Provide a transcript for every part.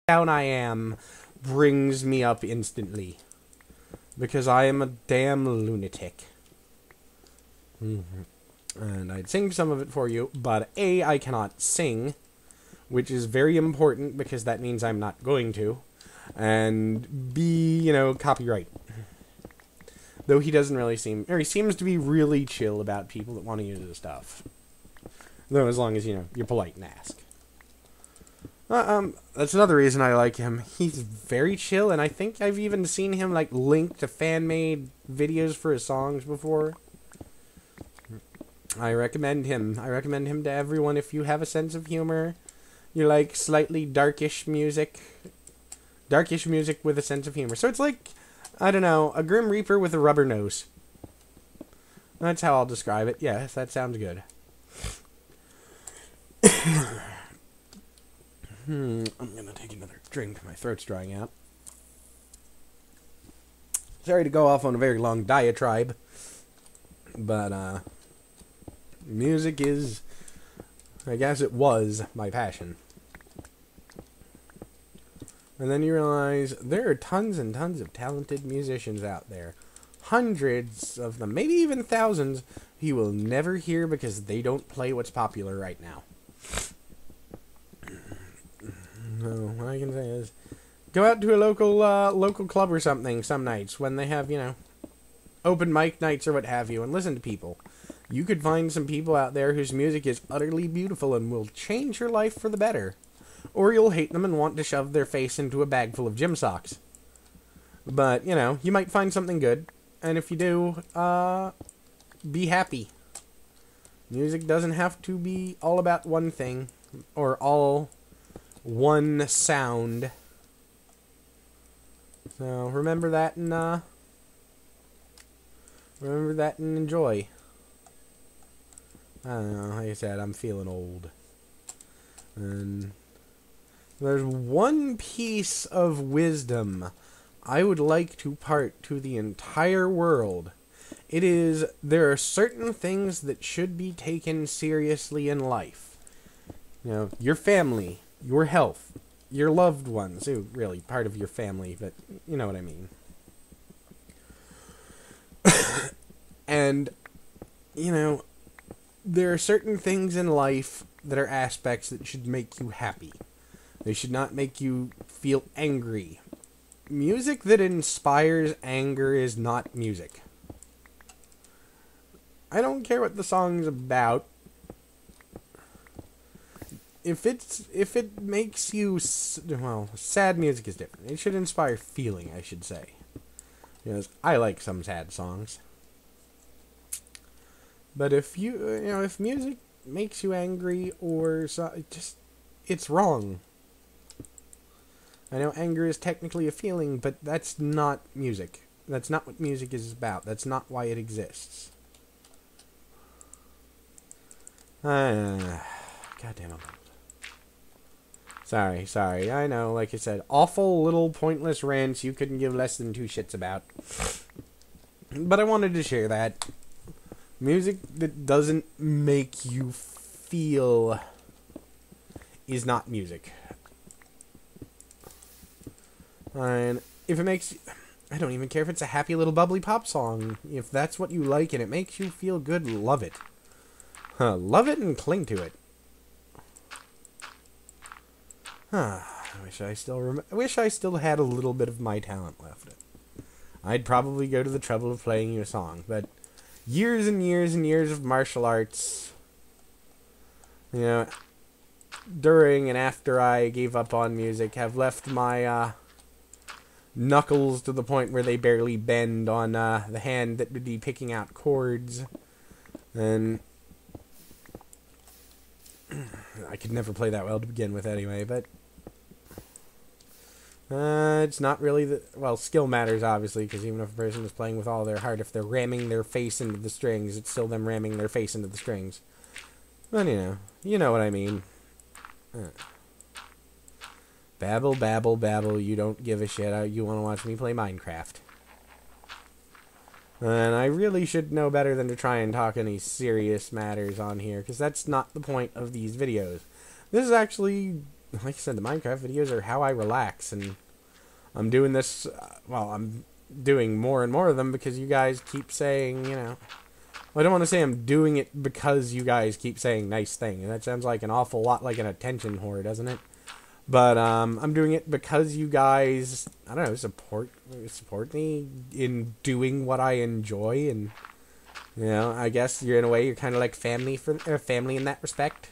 down I am brings me up instantly. Because I am a damn lunatic. And I'd sing some of it for you, but A, I cannot sing, which is very important because that means I'm not going to. And B, copyright. Though he doesn't really seem, or he seems to be really chill about people that want to use his stuff. Though as long as, you're polite and ask. That's another reason I like him. He's very chill, and I think I've even seen him, link to fan-made videos for his songs before. I recommend him. I recommend him to everyone if you have a sense of humor. You like slightly darkish music. Darkish music with a sense of humor. So it's like, I don't know, a Grim Reaper with a rubber nose. That's how I'll describe it. Yes, that sounds good. I'm gonna take another drink. My throat's drying out. Sorry to go off on a very long diatribe. But, music is, I guess it was, my passion. And then you realize there are tons and tons of talented musicians out there. Hundreds of them, maybe even thousands, you will never hear because they don't play what's popular right now. So, what I can say is, go out to a local club or something some nights when they have, open mic nights or what have you, and listen to people. You could find some people out there whose music is utterly beautiful and will change your life for the better. Or you'll hate them and want to shove their face into a bag full of gym socks. But, you might find something good. And if you do, be happy. Music doesn't have to be all about one thing. Or all one sound. So, remember that and enjoy. I don't know, like I said, I'm feeling old. And there's one piece of wisdom I would like to impart to the entire world. It is, there are certain things that should be taken seriously in life. Your family, your health, your loved ones, really part of your family, but you know what I mean. And, there are certain things in life that are aspects that should make you happy. They should not make you feel angry. Music that inspires anger is not music. I don't care what the song's about. If it makes you, sad music is different. It should inspire feeling, I should say. Because I like some sad songs. But if if music makes you angry or it's wrong. I know anger is technically a feeling, but that's not music. That's not what music is about. That's not why it exists. Goddamn it. Sorry. I know, like I said, awful little pointless rants you couldn't give less than two shits about. But I wanted to share that. Music that doesn't make you feel is not music. And if it makes, I don't even care if it's a happy little bubbly pop song. If that's what you like and it makes you feel good, love it. Love it and cling to it. I wish I still had a little bit of my talent left. I'd probably go to the trouble of playing you a song, but years and years and years of martial arts, during and after I gave up on music, have left my knuckles to the point where they barely bend on the hand that would be picking out chords. And I could never play that well to begin with anyway, but it's not really skill matters, obviously, because even if a person is playing with all their heart, if they're ramming their face into the strings, it's still them ramming their face into the strings. But, you know what I mean. Babble, babble, babble, you don't give a shit. You want to watch me play Minecraft. And I really should know better than to try and talk any serious matters on here, because that's not the point of these videos. This is actually like I said, the Minecraft videos are how I relax, and I'm doing this, well, I'm doing more and more of them because you guys keep saying, you know, well, I don't want to say I'm doing it because you guys keep saying nice things. That sounds like an awful lot like an attention whore, doesn't it? But I'm doing it because you guys, I don't know, support me in doing what I enjoy, and you know, I guess you're in a way you're kind of like family family in that respect.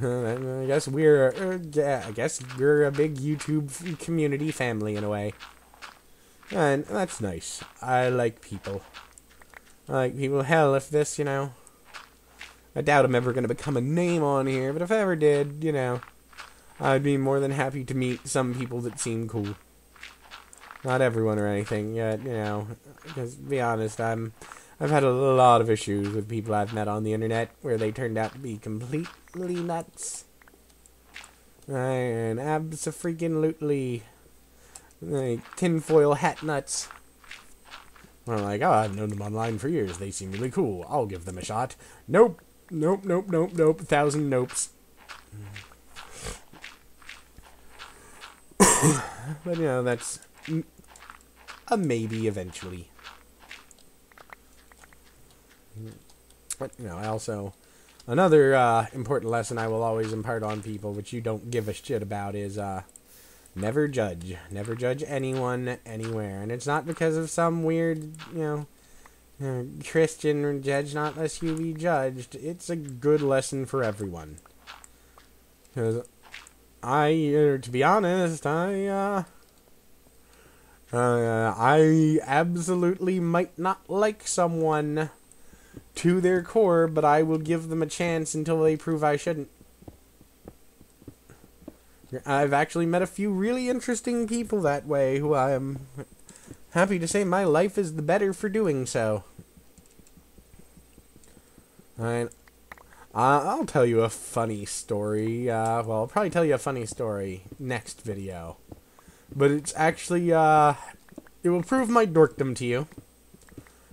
I guess we're yeah, I guess we're a big YouTube community family in a way, and that's nice. I like people. I like people. Hell, if this, you know, I doubt I'm ever going to become a name on here, but if I ever did, you know, I'd be more than happy to meet some people that seem cool. Not everyone or anything, yet, you know, because to be honest, I've had a lot of issues with people I've met on the internet where they turned out to be completely nuts. And abso-freaking-lutely like, tinfoil hat nuts. I'm like, oh, I've known them online for years. They seem really cool. I'll give them a shot. Nope. Nope, nope, nope, nope. 1,000 nopes. But, you know, that's a maybe eventually. But, you know, I also... Another important lesson I will always impart on people, which you don't give a shit about, is never judge. Never judge anyone, anywhere. And it's not because of some weird, you know, Christian judge not lest you be judged. It's a good lesson for everyone. Because to be honest, I absolutely might not like someone to their core, but I will give them a chance until they prove I shouldn't. I've actually met a few really interesting people that way, who I am happy to say my life is the better for doing so. Alright. I'll tell you a funny story. Well, I'll probably tell you a funny story next video. But it's actually, it will prove my dorkdom to you.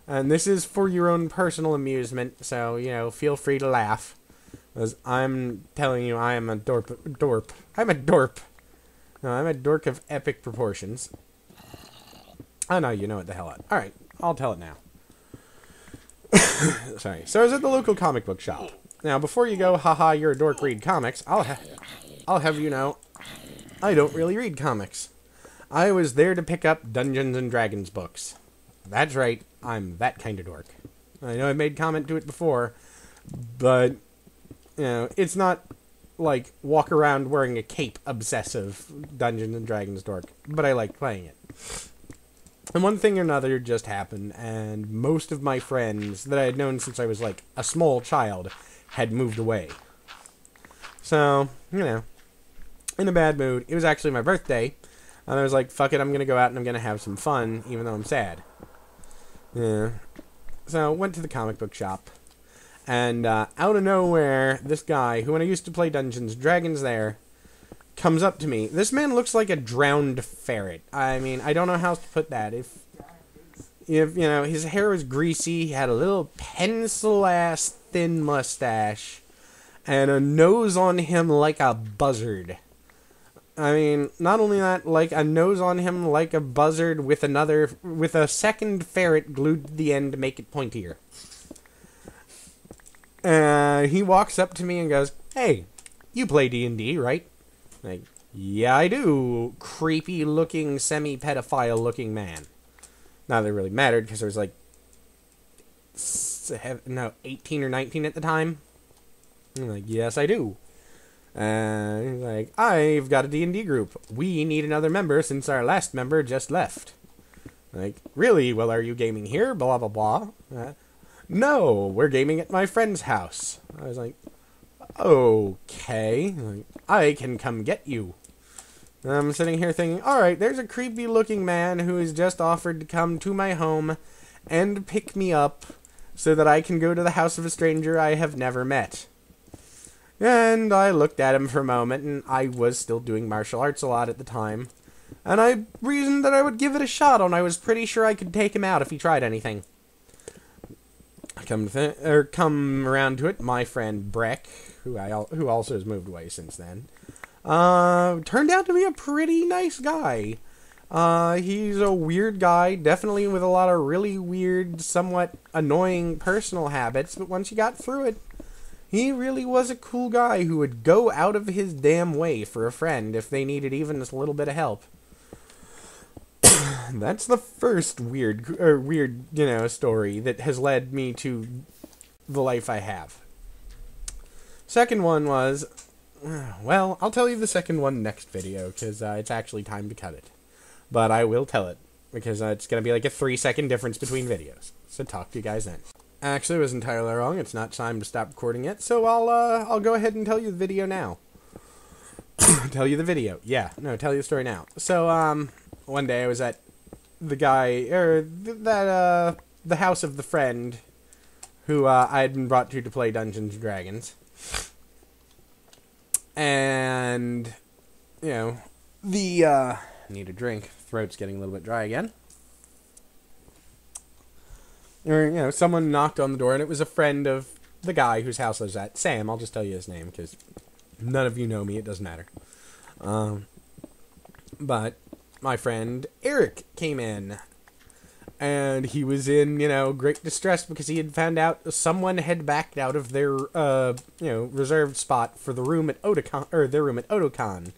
And this is for your own personal amusement, so, you know, feel free to laugh. Because I'm telling you, I am a dorp. I'm a dorp. No, I'm a dork of epic proportions. Oh, no, you know what the hell. Alright, I'll tell it now. Sorry. So I was at the local comic book shop. Now, before you go, haha, you're a dork, read comics, I'll have you know, I don't really read comics. I was there to pick up Dungeons and Dragons books. That's right, I'm that kind of dork. I know I made comment to it before, but, you know, it's not like walk around wearing a cape obsessive Dungeons and Dragons dork, but I like playing it. And one thing or another just happened, and most of my friends that I had known since I was like a small child had moved away. So, you know, in a bad mood. It was actually my birthday, and I was like, fuck it, I'm gonna go out and I'm gonna have some fun, even though I'm sad. Yeah. So, went to the comic book shop, and out of nowhere, this guy, who when I used to play Dungeons & Dragons there, comes up to me. This man looks like a drowned ferret. I mean, I don't know how else to put that. If you know, his hair was greasy, he had a little pencil-ass thin mustache, and a nose on him like a buzzard. I mean, not only that, like a nose on him like a buzzard with a second ferret glued to the end to make it pointier. He walks up to me and goes, "Hey, you play D&D, right?" Like, "Yeah, I do, creepy-looking, semi-pedophile-looking man." Not that it really mattered, because I was like, 18 or 19 at the time. I'm like, "Yes, I do." He's like, "I've got a D&D group. We need another member since our last member just left." Like, "Really? Well, are you gaming here? Blah, blah, blah." "No, we're gaming at my friend's house." I was like, "Okay. Like, I can come get you." And I'm sitting here thinking, alright, there's a creepy-looking man who has just offered to come to my home and pick me up so that I can go to the house of a stranger I have never met. And I looked at him for a moment, and I was still doing martial arts a lot at the time. And I reasoned that I would give it a shot, and I was pretty sure I could take him out if he tried anything. come around to it, my friend Breck, who also has moved away since then, turned out to be a pretty nice guy. He's a weird guy, definitely with a lot of really weird, somewhat annoying personal habits, but once you got through it, he really was a cool guy who would go out of his damn way for a friend if they needed even just a little bit of help. That's the first weird, story that has led me to the life I have. Second one was, well, I'll tell you the second one next video, because it's actually time to cut it. But I will tell it, because it's going to be like a 3-second difference between videos. So talk to you guys then. Actually, I was entirely wrong. It's not time to stop recording yet, so I'll go ahead and tell you the video now. Tell you the video. Yeah, no, tell you the story now. So, one day I was at the house of the friend who I had been brought to play Dungeons and Dragons. And, need a drink. Throat's getting a little bit dry again. Or, someone knocked on the door, and it was a friend of the guy whose house I was at. Sam, I'll just tell you his name, because none of you know me, it doesn't matter. But my friend Eric came in, and he was in, great distress because he had found out someone had backed out of their, reserved spot for the room at Otakon, or their room at Otakon,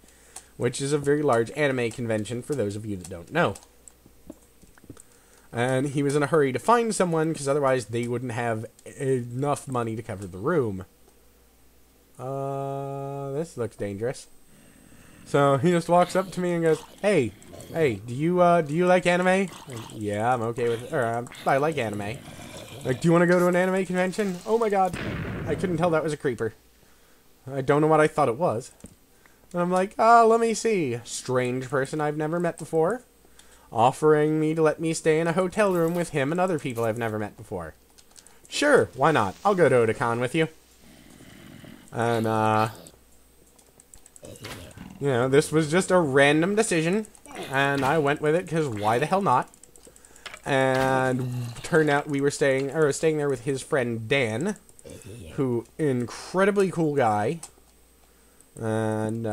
which is a very large anime convention for those of you that don't know. And he was in a hurry to find someone, because otherwise they wouldn't have enough money to cover the room. This looks dangerous. So he just walks up to me and goes, Hey, do you like anime? Yeah, I'm okay with it. Or, I like anime. Like, do you want to go to an anime convention? Oh my god. I couldn't tell that was a creeper. I don't know what I thought it was. And I'm like, let me see. Strange person I've never met before. Offering me to let me stay in a hotel room with him and other people I've never met before. Sure, why not? I'll go to Otakon with you. And, this was just a random decision. And I went with it, because why the hell not? And turned out we were staying there with his friend Dan, who, incredibly cool guy. And,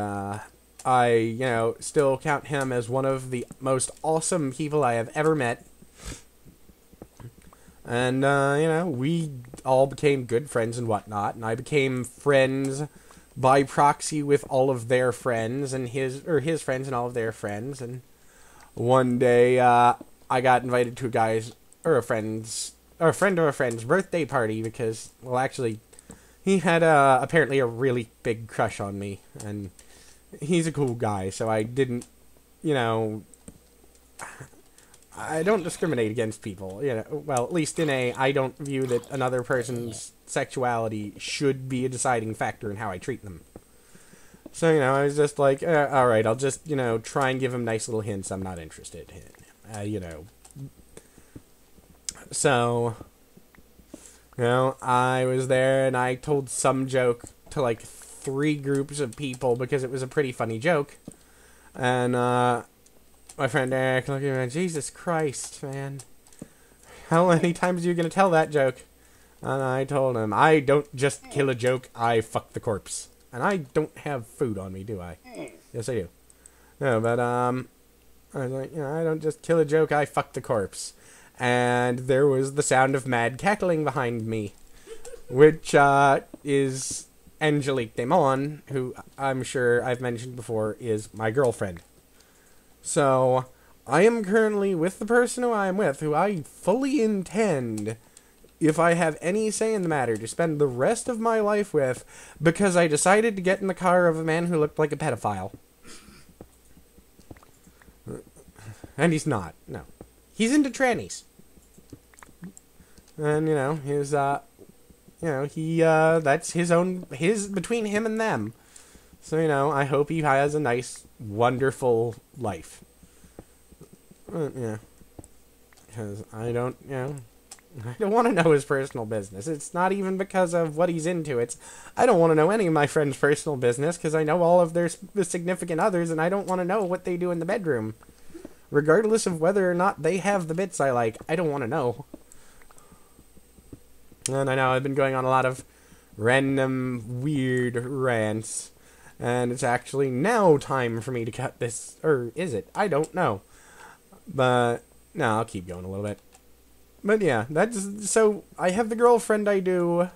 I, still count him as one of the most awesome people I have ever met. And, we all became good friends and whatnot. And I became friends by proxy with all of their friends and his friends and all of their friends. And one day, I got invited to a friend of a friend's birthday party because, well, actually, he had, apparently a really big crush on me. And he's a cool guy, so I didn't, I don't discriminate against people, well, at least I don't view that another person's sexuality should be a deciding factor in how I treat them. So, I was just like, alright, I'll just, try and give him nice little hints I'm not interested in, So, I was there and I told some joke to, 3 groups of people because it was a pretty funny joke. And, my friend Eric looked at me and, Jesus Christ, man. How many times are you going to tell that joke? And I told him, I don't just kill a joke, I fuck the corpse. And I don't have food on me, do I? Yes, I do. No, but, I was like, I don't just kill a joke, I fuck the corpse. And there was the sound of mad cackling behind me. Which, is Angelique Damon, who I'm sure I've mentioned before is my girlfriend. So, I am currently with the person who I am with, who I fully intend, if I have any say in the matter, to spend the rest of my life with, because I decided to get in the car of a man who looked like a pedophile. And he's not, no. He's into trannies. And, his, that's between him and them. So, I hope he has a nice, wonderful life. Yeah. Because I don't want to know his personal business. It's not even because of what he's into. I don't want to know any of my friends' personal business, because I know all of their significant others, and I don't want to know what they do in the bedroom. Regardless of whether or not they have the bits I like, I don't want to know. And I know I've been going on a lot of random weird rants. And it's actually now time for me to cut this. Or is it? I don't know. But, no, I'll keep going a little bit. But yeah, that's... So, I have the girlfriend I do.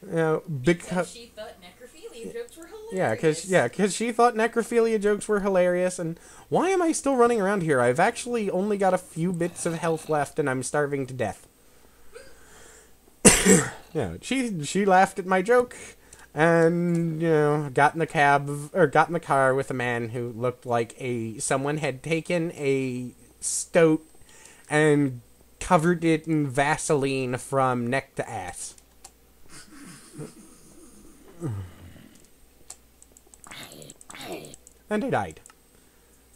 You know, because she thought necrophilia jokes were hilarious. Because she thought necrophilia jokes were hilarious. And why am I still running around here? I've actually only got a few bits of health left and I'm starving to death. Yeah, she laughed at my joke. And, you know, got in the car with a man who looked like someone had taken a stoat and covered it in Vaseline from neck to ass. And I died.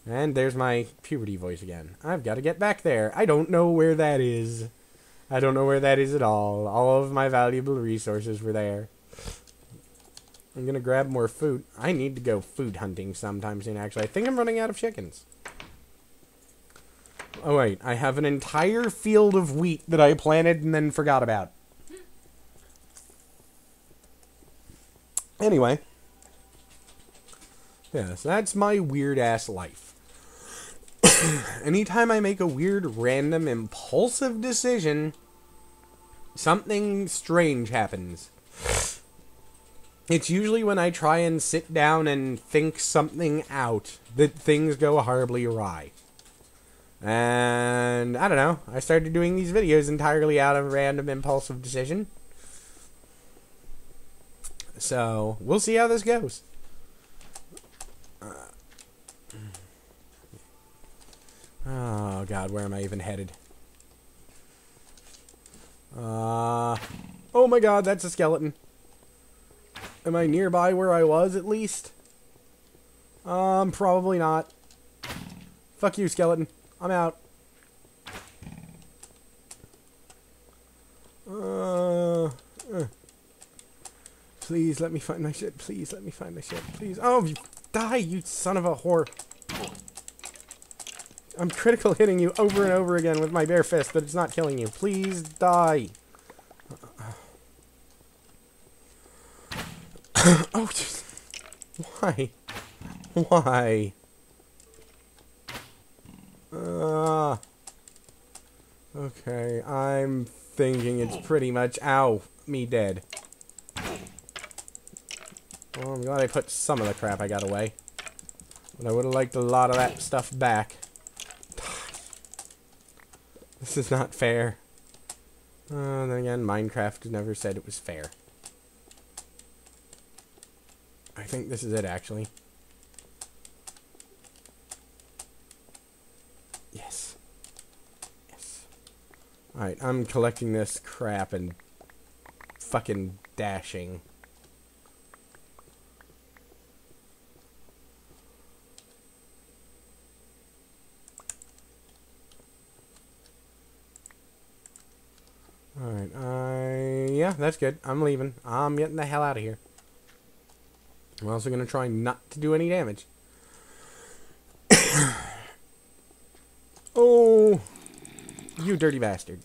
And there's my puberty voice again. I've got to get back there. I don't know where that is. I don't know where that is at all. All of my valuable resources were there. I'm gonna grab more food. I need to go food hunting sometime soon, actually. I think I'm running out of chickens. Oh, wait. I have an entire field of wheat that I planted and then forgot about. Anyway. Yeah, so that's my weird-ass life. Anytime I make a weird, random, impulsive decision, something strange happens. It's usually when I try and sit down and think something out that things go horribly awry. And, I don't know, I started doing these videos entirely out of random impulsive decision. So, we'll see how this goes. Oh, God, where am I even headed? Oh my God, that's a skeleton. Am I nearby where I was, at least? Probably not. Fuck you, skeleton. I'm out. Please let me find my shit. Please let me find my shit. Please. Oh, you die, you son of a whore. I'm critical hitting you over and over again with my bare fist, but it's not killing you. Please die. Oh, just... Why? Why? Okay, I'm thinking it's pretty much... Ow, me dead. Well, I'm glad I put some of the crap I got away. But I would have liked a lot of that stuff back. This is not fair. Then again, Minecraft never said it was fair. I think this is it, actually. Yes. Yes. Alright, I'm collecting this crap and fucking dashing. Alright, yeah, that's good. I'm leaving. I'm getting the hell out of here. I'm also going to try not to do any damage. Oh, you dirty bastard.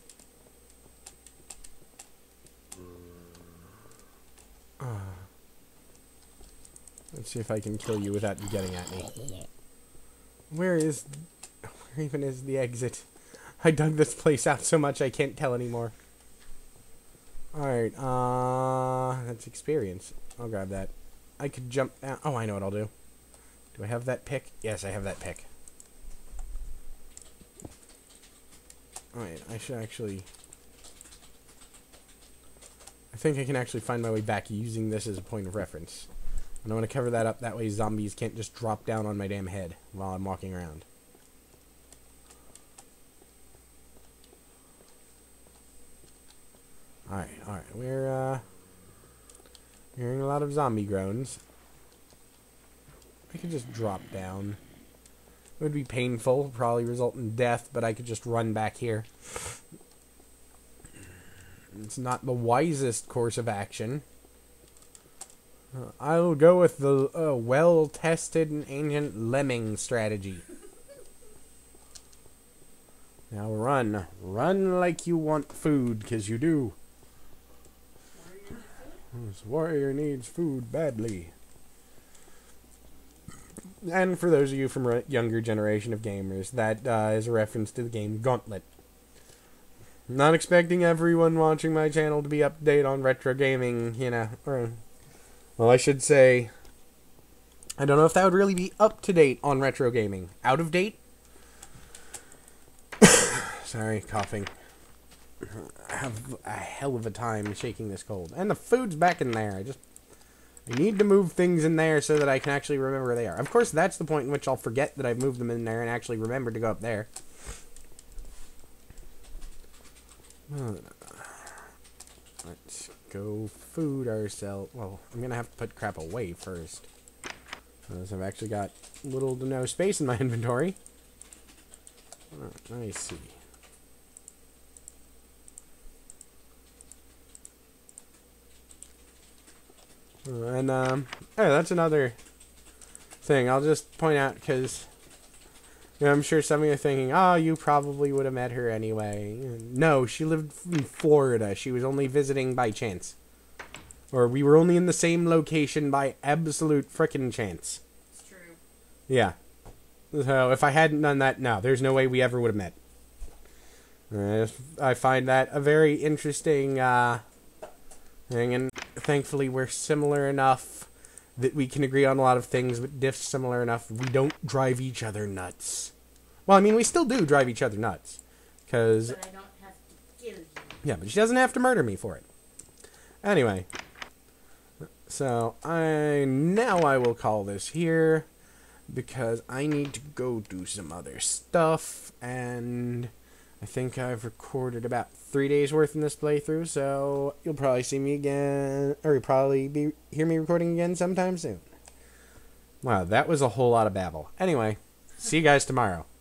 Let's see if I can kill you without you getting at me. Where even is the exit? I dug this place out so much I can't tell anymore. Alright, that's experience. I'll grab that. I could jump down. Oh, I know what I'll do. Do I have that pick? Yes, I have that pick. Alright, I should actually... I think I can actually find my way back using this as a point of reference. And I want to cover that up, that way zombies can't just drop down on my damn head while I'm walking around. Alright, we're, hearing a lot of zombie groans. I could just drop down. It would be painful, probably result in death, but I could just run back here. It's not the wisest course of action. I'll go with the well-tested and ancient lemming strategy. Now run. Run like you want food, 'cause you do. This warrior needs food badly. And for those of you from a younger generation of gamers, that is a reference to the game Gauntlet. Not expecting everyone watching my channel to be up to date on retro gaming, you know. Well, I should say, I don't know if that would really be up to date on retro gaming. Out of date? Sorry, coughing. I have a hell of a time shaking this cold. And the food's back in there. I need to move things in there so that I can actually remember where they are. Of course, that's the point in which I'll forget that I've moved them in there and actually remember to go up there. Let's go food ourselves. Well, I'm going to have to put crap away first. Because I've actually got little to no space in my inventory. Let me see. And, hey, that's another thing. I'll just point out, because you know, I'm sure some of you are thinking, oh, you probably would have met her anyway. No, she lived in Florida. She was only visiting by chance. Or we were only in the same location by absolute frickin' chance. It's true. Yeah. So, if I hadn't done that, no, there's no way we ever would have met. I find that a very interesting, thing, and thankfully we're similar enough that we can agree on a lot of things, but diffs similar enough we don't drive each other nuts. Well, I mean, we still do drive each other nuts. Because... But I don't have to kill you. Yeah, but she doesn't have to murder me for it. Anyway. So, now I will call this here, because I need to go do some other stuff, and I think I've recorded about 3 days worth in this playthrough, so you'll probably see me again, or you'll probably hear me recording again sometime soon. Wow, that was a whole lot of babble. Anyway, see you guys tomorrow.